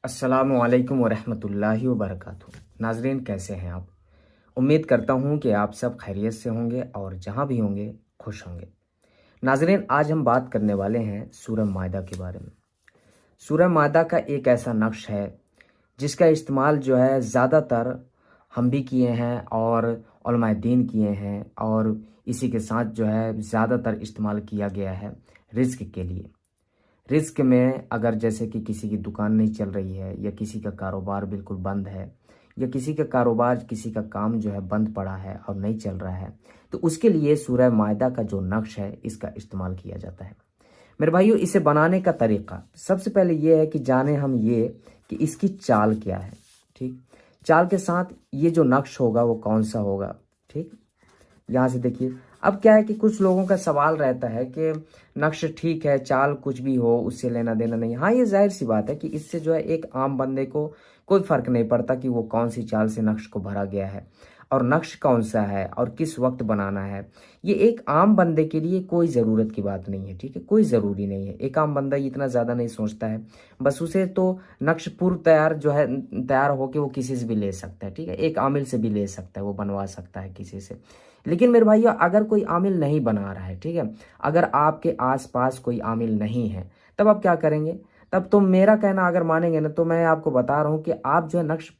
अस्सलामुअलैकुम वरहमतुल्लाहि वबरकातुहू। नाजरीन, कैसे हैं आप? उम्मीद करता हूं कि आप सब खैरियत से होंगे और जहां भी होंगे खुश होंगे। नाजरीन, आज हम बात करने वाले हैं सूरह मायदा के बारे में। सूरह मायदा का एक ऐसा नक्श है जिसका इस्तेमाल जो है ज़्यादातर हम भी किए हैं और उलमाए दीन किए हैं, और इसी के साथ जो है ज़्यादातर इस्तेमाल किया गया है रिज़्क के लिए। रिस्क में अगर जैसे कि किसी की दुकान नहीं चल रही है, या किसी का कारोबार बिल्कुल बंद है, या किसी का कारोबार, किसी का काम जो है बंद पड़ा है और नहीं चल रहा है, तो उसके लिए सूरह मायदा का जो नक्श है इसका इस्तेमाल किया जाता है। मेरे भाइयों, इसे बनाने का तरीका सबसे पहले ये है कि जाने हम ये कि इसकी चाल क्या है। ठीक, चाल के साथ ये जो नक्श होगा वो कौन सा होगा। ठीक, यहाँ से देखिए। अब क्या है कि कुछ लोगों का सवाल रहता है कि नक्श ठीक है, चाल कुछ भी हो उससे लेना देना नहीं। हाँ, ये जाहिर सी बात है कि इससे जो है एक आम बंदे को कोई फर्क नहीं पड़ता कि वो कौन सी चाल से नक्श को भरा गया है और नक्श कौन सा है और किस वक्त बनाना है। ये एक आम बंदे के लिए कोई ज़रूरत की बात नहीं है। ठीक है, कोई ज़रूरी नहीं है। एक आम बंदा इतना ज़्यादा नहीं सोचता है, बस उसे तो नक्श पूर्व तैयार जो है तैयार होके वो किसी से भी ले सकता है। ठीक है, एक आमिल से भी ले सकता है, वो बनवा सकता है किसी से। लेकिन मेरे भाइयों, अगर कोई आमिल नहीं बना रहा है, ठीक है, अगर आपके आसपास कोई आमिल नहीं है, तब आप क्या करेंगे? तब तो मेरा कहना अगर मानेंगे ना, तो मैं आपको बता रहा हूँ कि आप जो है नक्श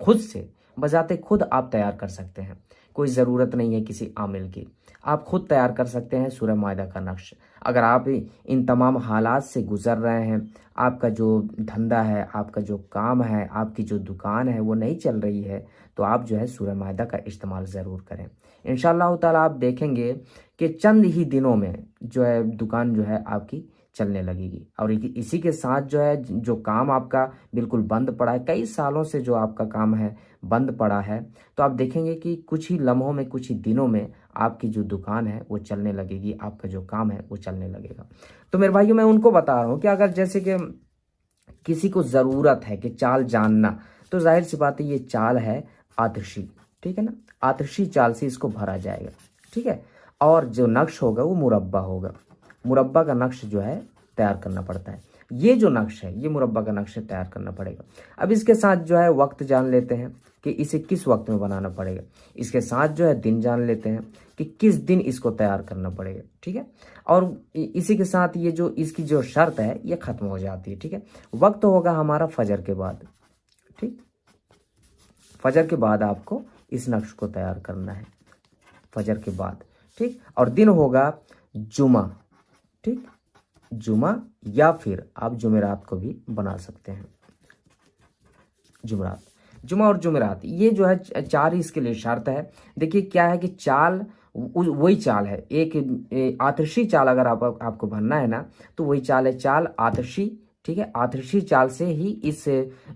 खुद से बजाते खुद आप तैयार कर सकते हैं। कोई ज़रूरत नहीं है किसी आमिल की, आप खुद तैयार कर सकते हैं सूरह मायदा का नक्श। अगर आप इन तमाम हालात से गुजर रहे हैं, आपका जो धंधा है, आपका जो काम है, आपकी जो दुकान है वो नहीं चल रही है, तो आप जो है सूरह मायदा का इस्तेमाल ज़रूर करें। इंशाअल्लाह ताला आप देखेंगे कि चंद ही दिनों में जो है दुकान जो है आपकी चलने लगेगी। और इसी के साथ जो है जो काम आपका बिल्कुल बंद पड़ा है, कई सालों से जो आपका काम है बंद पड़ा है, तो आप देखेंगे कि कुछ ही लम्हों में, कुछ ही दिनों में आपकी जो दुकान है वो चलने लगेगी, आपका जो काम है वो चलने लगेगा। तो मेरे भाइयों, मैं उनको बता रहा हूँ कि अगर जैसे कि किसी को ज़रूरत है कि चाल जानना, तो जाहिर सी बात है ये चाल है आतिशी। ठीक है ना, आतिशी चाल से इसको भरा जाएगा। ठीक है, और जो नक्श होगा वो मुरब्बा होगा। मुरब्बा का नक्श जो है तैयार करना पड़ता है। ये जो नक्श है ये मुरब्बा का नक्श तैयार करना पड़ेगा। अब इसके साथ जो है वक्त जान लेते हैं कि इसे किस वक्त में बनाना पड़ेगा। इसके साथ जो है दिन जान लेते हैं कि किस दिन इसको तैयार करना पड़ेगा। ठीक है, और इसी के साथ ये जो इसकी जो शर्त है ये ख़त्म हो जाती है। ठीक है, वक्त होगा हमारा फजर के बाद। ठीक, फजर के बाद आपको इस नक्श को तैयार करना है, फजर के बाद। ठीक, और दिन होगा जुमा। ठीक, जुमा, या फिर आप जुमेरात को भी बना सकते हैं। जुमेरात, जुमा और जुमेरात, ये जो है चार ही इसके लिए शर्त है। देखिए क्या है कि चाल वही चाल है, एक आतिशी चाल अगर आपको भरना है ना, तो वही चाल है, चाल आतिशी। ठीक है, आतिशी चाल से ही इस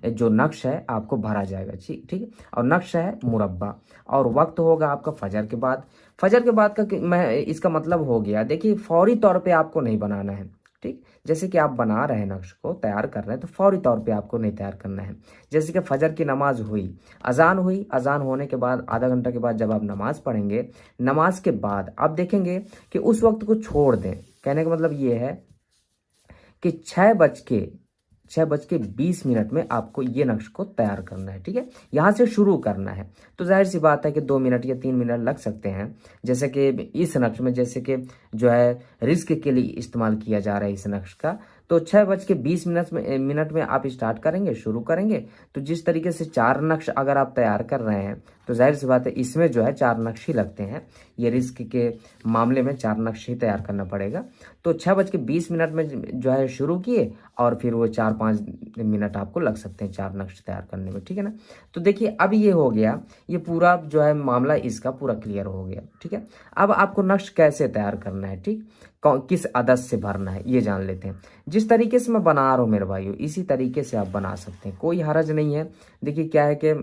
जो नक्श है आपको भरा जाएगा। ठीक है, और नक्श है मुरब्बा, और वक्त होगा आपका फजर के बाद। फजर के बाद का मैं इसका मतलब हो गया, देखिए फौरी तौर पे आपको नहीं बनाना है। ठीक, जैसे कि आप बना रहे हैं नक्श को तैयार कर रहे हैं, तो फौरी तौर पे आपको नहीं तैयार करना है। जैसे कि फजर की नमाज हुई, अजान हुई, अजान होने के बाद आधा घंटा के बाद जब आप नमाज पढ़ेंगे, नमाज के बाद आप देखेंगे कि उस वक्त को छोड़ दें। कहने का मतलब ये है कि 6:20 में आपको ये नक्श को तैयार करना है। ठीक है, यहाँ से शुरू करना है, तो जाहिर सी बात है कि 2 मिनट या 3 मिनट लग सकते हैं। जैसे कि इस नक्श में, जैसे कि जो है रिस्क के लिए इस्तेमाल किया जा रहा है इस नक्श का, तो 6:20 में आप स्टार्ट करेंगे, शुरू करेंगे। तो जिस तरीके से 4 नक्श अगर आप तैयार कर रहे हैं, तो जाहिर सी बात है इसमें जो है 4 नक्श ही लगते हैं। ये रिस्क के मामले में 4 नक्श ही तैयार करना पड़ेगा। तो 6:20 में जो है शुरू किए, और फिर वो 4-5 मिनट आपको लग सकते हैं 4 नक्श तैयार करने में। ठीक है ना, तो देखिए अब ये हो गया, ये पूरा जो है मामला इसका पूरा क्लियर हो गया। ठीक है, अब आपको नक्श कैसे तैयार करना है, ठीक, किस अदद से भरना है ये जान लेते हैं। जिस तरीके से मैं बना रहा हूँ मेरे भाइयों, इसी तरीके से आप बना सकते हैं, कोई हरज नहीं है। देखिए क्या है कि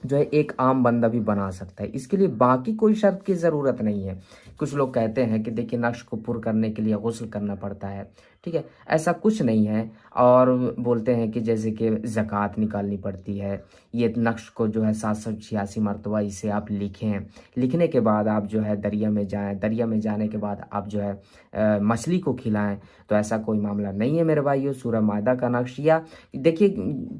जो है एक आम बंदा भी बना सकता है, इसके लिए बाकी कोई शर्त की ज़रूरत नहीं है। कुछ लोग कहते हैं कि देखिए नक्श को पुर करने के लिए गुस्ल करना पड़ता है। ठीक है, ऐसा कुछ नहीं है। और बोलते हैं कि जैसे कि ज़कात निकालनी पड़ती है, ये नक्श को जो है 786 मरतबा इसे आप लिखें, लिखने के बाद आप जो है दरिया में जाएं, दरिया में जाने के बाद आप जो है मछली को खिलाएं। तो ऐसा कोई मामला नहीं है मेरे भाइयों। सूरह मायदा का नक्श, या देखिए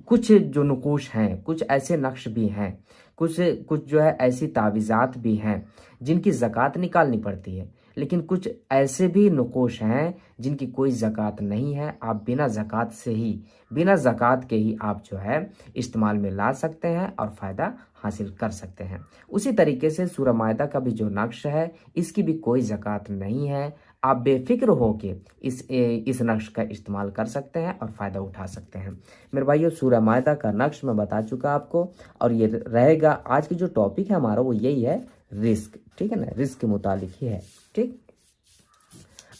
कुछ जो नुकूश हैं, कुछ ऐसे नक्श भी हैं, कुछ कुछ जो है ऐसी तावीज़ात भी हैं जिनकी ज़कात निकालनी पड़ती है, लेकिन कुछ ऐसे भी नुकोश हैं जिनकी कोई ज़कात नहीं है। आप बिना ज़कात से ही, बिना ज़कात के ही आप जो है इस्तेमाल में ला सकते हैं और फ़ायदा हासिल कर सकते हैं। उसी तरीके से सूरह मायदा का भी जो नक्श है, इसकी भी कोई ज़कात नहीं है। आप बेफिक्र होके इस नक्श का इस्तेमाल कर सकते हैं और फ़ायदा उठा सकते हैं। मेरे भाइयों, सूरह मायदा का नक्श मैं बता चुका आपको, और ये रहेगा आज की जो टॉपिक है हमारा, वो यही है, रिस्क। ठीक है ना, रिस्क के मुतालिक ही है। ठीक,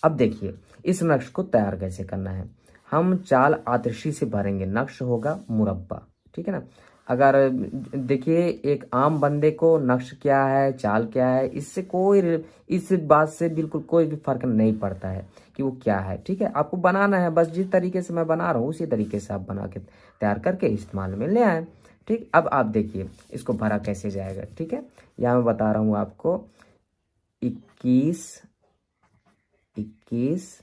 अब देखिए इस नक्श को तैयार कैसे करना है। हम चाल आतिशी से भरेंगे, नक्श होगा मुरब्बा। ठीक है ना। अगर देखिए एक आम बंदे को नक्श क्या है, चाल क्या है, इससे कोई, इस बात से बिल्कुल कोई भी फर्क नहीं पड़ता है कि वो क्या है। ठीक है, आपको बनाना है, बस जिस तरीके से मैं बना रहा हूँ उसी तरीके से आप बना के तैयार करके इस्तेमाल में ले आए। ठीक, अब आप देखिए इसको भरा कैसे जाएगा। ठीक है, यहाँ मैं बता रहा हूँ आपको, 21, 21,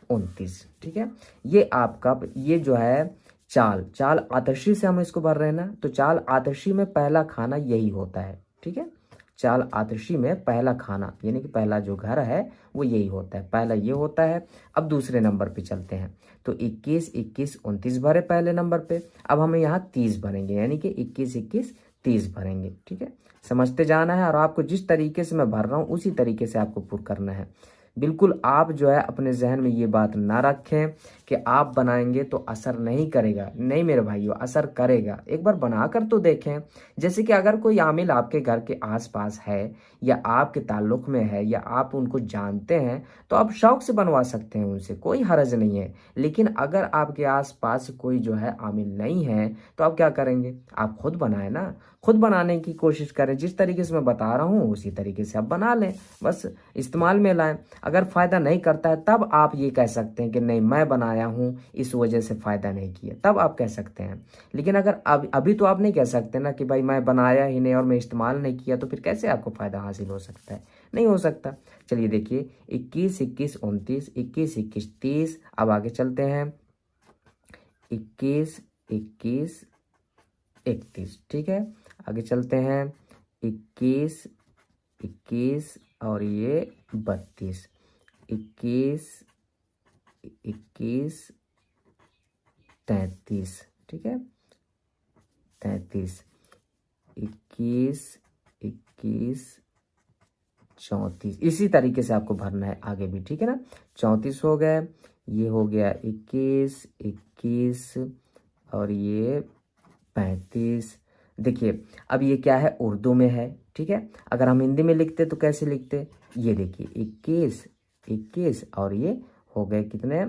29। ठीक है, ये आपका, ये जो है चाल आतशी से हम इसको भर रहे हैं ना, तो चाल आतशी में पहला खाना यही होता है। ठीक है, चाल आतशी में पहला खाना यानी कि पहला जो घर है वो यही होता है, पहला ये होता है। अब दूसरे नंबर पे चलते हैं, तो 21, 21, 29 भरे पहले नंबर पे। अब हमें यहाँ 30 भरेंगे, यानी कि 21, 21, 30 भरेंगे। ठीक है, समझते जाना है, और आपको जिस तरीके से मैं भर रहा हूँ उसी तरीके से आपको पुर करना है। बिल्कुल आप जो है अपने जहन में ये बात ना रखें कि आप बनाएंगे तो असर नहीं करेगा। नहीं मेरे भाइयों, असर करेगा। एक बार बना कर तो देखें। जैसे कि अगर कोई आमिल आपके घर के आसपास है, या आपके ताल्लुक़ में है, या आप उनको जानते हैं, तो आप शौक़ से बनवा सकते हैं, उनसे कोई हर्ज नहीं है। लेकिन अगर आपके आसपास कोई जो है आमिल नहीं है, तो आप क्या करेंगे, आप खुद बनाएं ना, खुद बनाने की कोशिश करें। जिस तरीके से मैं बता रहा हूँ उसी तरीके से आप बना लें, बस इस्तेमाल में लाएं। अगर फ़ायदा नहीं करता है तब आप ये कह सकते हैं कि नहीं मैं बनाया हूँ इस वजह से फ़ायदा नहीं किया, तब आप कह सकते हैं। लेकिन अगर अभी तो आप नहीं कह सकते ना कि भाई मैं बनाया ही नहीं और मैं इस्तेमाल नहीं किया, तो फिर कैसे आपको फ़ायदा हासिल हो सकता है, नहीं हो सकता। चलिए देखिए 21, 21, 29, 21, 21, 30। अब आगे चलते हैं, 21, 21, 31। ठीक है, आगे चलते हैं, 21, 21 और ये 32, 21, 21, 33। ठीक है, 33, 21, 21, 34। इसी तरीके से आपको भरना है आगे भी। ठीक है ना, 34 हो गए, ये हो गया 21, 21 और ये 35। देखिए अब ये क्या है, उर्दू में है। ठीक है, अगर हम हिंदी में लिखते तो कैसे लिखते, ये देखिए 21, 21 और ये हो गए कितने,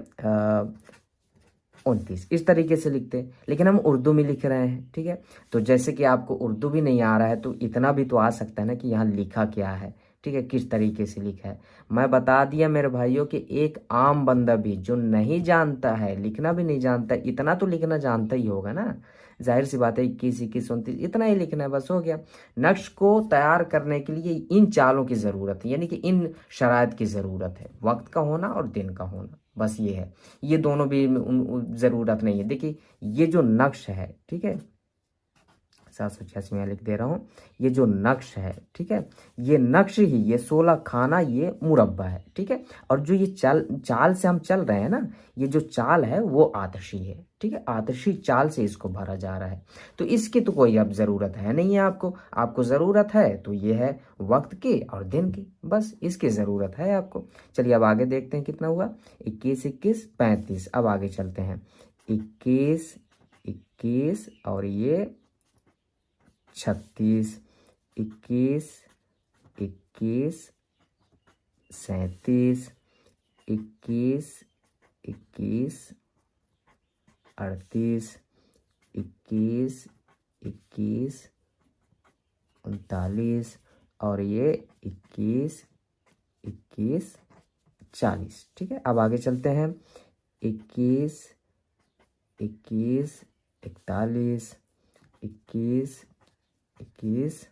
29, इस तरीके से लिखते। लेकिन हम उर्दू में लिख रहे हैं। ठीक है, तो जैसे कि आपको उर्दू भी नहीं आ रहा है, तो इतना भी तो आ सकता है ना कि यहाँ लिखा क्या है। ठीक है, किस तरीके से लिखा है मैं बता दिया मेरे भाइयों, कि एक आम बंदा भी जो नहीं जानता है, लिखना भी नहीं जानता, इतना तो लिखना जानता ही होगा ना, जाहिर सी बात है। 21, 21, 29 इतना ही लिखना है, बस हो गया। नक्श को तैयार करने के लिए इन चालों की ज़रूरत है, यानी कि इन शराइत की ज़रूरत है, वक्त का होना और दिन का होना, बस ये है। ये दोनों भी ज़रूरत नहीं है। देखिए ये जो नक्श है, ठीक है, 786 में लिख दे रहा हूँ, ये जो नक्श है, ठीक है, ये नक्श ही, ये 16 खाना, ये मुरब्बा है। ठीक है, और जो ये चाल से हम चल रहे हैं ना, ये जो चाल है वो आतशी है। ठीक है, आतशी चाल से इसको भरा जा रहा है। तो इसकी तो कोई अब ज़रूरत है नहीं है आपको ज़रूरत है तो ये है वक्त की और दिन की, बस इसकी ज़रूरत है आपको। चलिए अब आगे देखते हैं कितना हुआ, 21, 21, 35। अब आगे चलते हैं, 21, 21 और ये 36, 21, 21, 37, 21, 21, 38, 21, 21, 39 और ये 21, 21, 40। ठीक है, अब आगे चलते हैं। 21, 21, 41, 21, 21,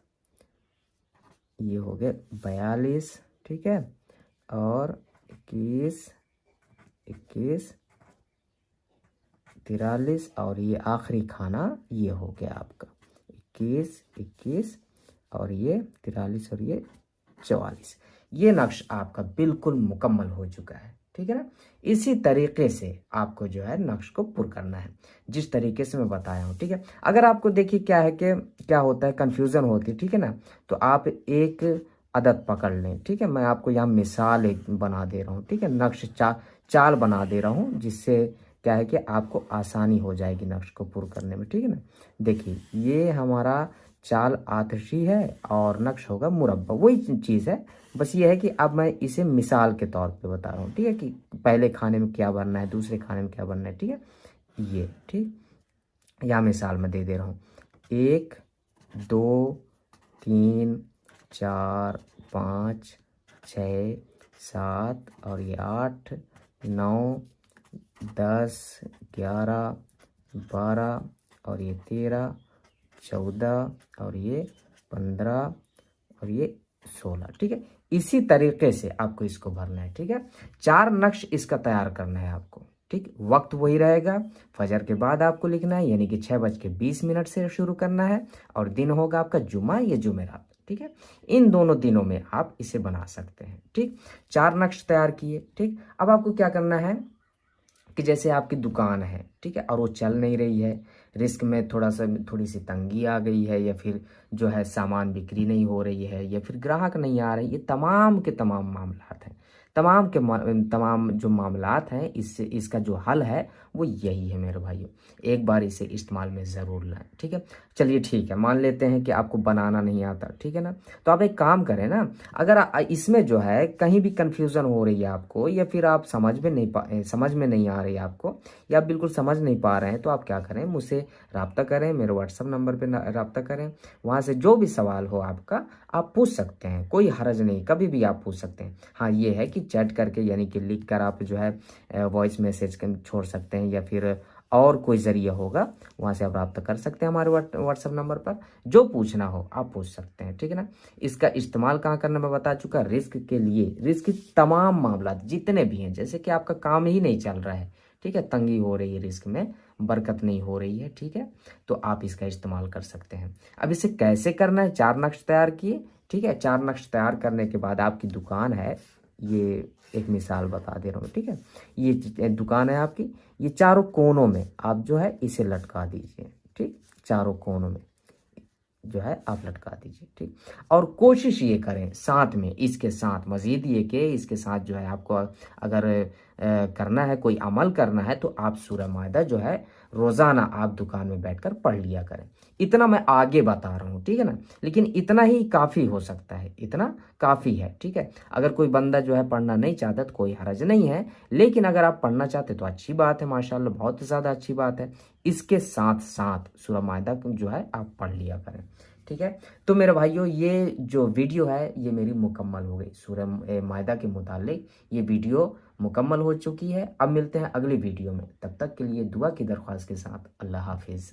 ये हो गए 42। ठीक है, और 21, 21, 43, और ये आखिरी खाना ये हो गया आपका 21, 21, और ये 43, और ये 44। ये नक्श आपका बिल्कुल मुकम्मल हो चुका है। ठीक है ना। इसी तरीके से आपको जो है नक्श को पुर करना है, जिस तरीके से मैं बताया हूँ। ठीक है, अगर आपको देखिए क्या है कि क्या होता है, कंफ्यूजन होती है। ठीक है ना, तो आप एक अदद पकड़ लें। ठीक है, मैं आपको यहाँ मिसाल एक बना दे रहा हूँ। ठीक है, नक्श चाल बना दे रहा हूँ, जिससे क्या है कि आपको आसानी हो जाएगी नक्श को पुर करने में। ठीक है ना, देखिए ये हमारा चाल आतशी है और नक्श होगा मुरब्बा, वही चीज़ है। बस ये है कि अब मैं इसे मिसाल के तौर पे बता रहा हूँ। ठीक है, कि पहले खाने में क्या बनना है, दूसरे खाने में क्या बनना है। ठीक है, ये ठीक, या मिसाल मैं दे दे रहा हूँ। 1, 2, 3, 4, 5, 6, 7, और ये 8, 9, 10, 11, 12, और ये 13, 14, और ये 15, और ये 16। ठीक है, इसी तरीके से आपको इसको भरना है। ठीक है, 4 नक्श इसका तैयार करना है आपको। ठीक, वक्त वही रहेगा, फजर के बाद आपको लिखना है, यानी कि 6:20 से शुरू करना है, और दिन होगा आपका जुमा या जुमेरात। ठीक है, इन दोनों दिनों में आप इसे बना सकते हैं। ठीक, 4 नक्श तैयार किए। ठीक, अब आपको क्या करना है कि जैसे आपकी दुकान है, ठीक है, और वो चल नहीं रही है, रिस्क में थोड़ी सी तंगी आ गई है, या फिर जो है सामान बिक्री नहीं हो रही है, या फिर ग्राहक नहीं आ रहे, ये तमाम के तमाम मामलात हैं। तमाम जो मामलात हैं, इससे इसका जो हल है वो यही है मेरे भाइयों। एक बार इसे इस्तेमाल में ज़रूर लाएं। ठीक है, चलिए ठीक है, मान लेते हैं कि आपको बनाना नहीं आता। ठीक है ना, तो आप एक काम करें ना, अगर इसमें जो है कहीं भी कंफ्यूजन हो रही है आपको, या फिर आप समझ में नहीं आ रही है आपको, या आप बिल्कुल समझ नहीं पा रहे हैं, तो आप क्या करें, मुझसे रब्ता करें, मेरे व्हाट्सअप नंबर पे रब्ता करें। वहाँ से जो भी सवाल हो आपका आप पूछ सकते हैं, कोई हर्ज नहीं, कभी भी आप पूछ सकते हैं। हाँ, ये है कि चैट करके, यानी कि लिख कर आप जो है वॉइस मैसेज छोड़ सकते हैं, या फिर और कोई ज़रिया होगा, वहाँ से आप रब्ता कर सकते हैं हमारे व्हाट्सअप नंबर पर। जो पूछना हो आप पूछ सकते हैं। ठीक है ना, इसका इस्तेमाल कहाँ करना मैं बता चुका। रिस्क के लिए, रिस्क की तमाम मामला जितने भी हैं, जैसे कि आपका काम ही नहीं चल रहा है, ठीक है, तंगी हो रही है, रिस्क में बरकत नहीं हो रही है, ठीक है, तो आप इसका इस्तेमाल कर सकते हैं। अब इसे कैसे करना है, 4 नक्श तैयार किए। ठीक है, 4 नक्श तैयार करने के बाद आपकी दुकान है, ये एक मिसाल बता दे रहा हूँ। ठीक है, ये दुकान है आपकी, ये चारों कोनों में आप जो है इसे लटका दीजिए। ठीक, चारों कोनों में जो है आप लटका दीजिए। ठीक, और कोशिश ये करें साथ में, इसके साथ मजीद ये कि इसके साथ जो है आपको अगर करना है, कोई अमल करना है, तो आप सूरह मायदा जो है रोज़ाना आप दुकान में बैठकर पढ़ लिया करें। इतना मैं आगे बता रहा हूँ, ठीक है ना, लेकिन इतना ही काफ़ी हो सकता है, इतना काफ़ी है। ठीक है, अगर कोई बंदा जो है पढ़ना नहीं चाहता तो कोई हर्ज नहीं है, लेकिन अगर आप पढ़ना चाहते तो अच्छी बात है, माशाल्लाह बहुत ज़्यादा अच्छी बात है। इसके साथ साथ सूरह मायदा जो है आप पढ़ लिया करें। ठीक है, तो मेरे भाइयों ये जो वीडियो है ये मेरी मुकम्मल हो गई, सूरह मायदा के मुतालिक ये वीडियो मुकम्मल हो चुकी है। अब मिलते हैं अगली वीडियो में, तब तक के लिए दुआ की दरख्वास्त के साथ अल्लाह हाफिज़।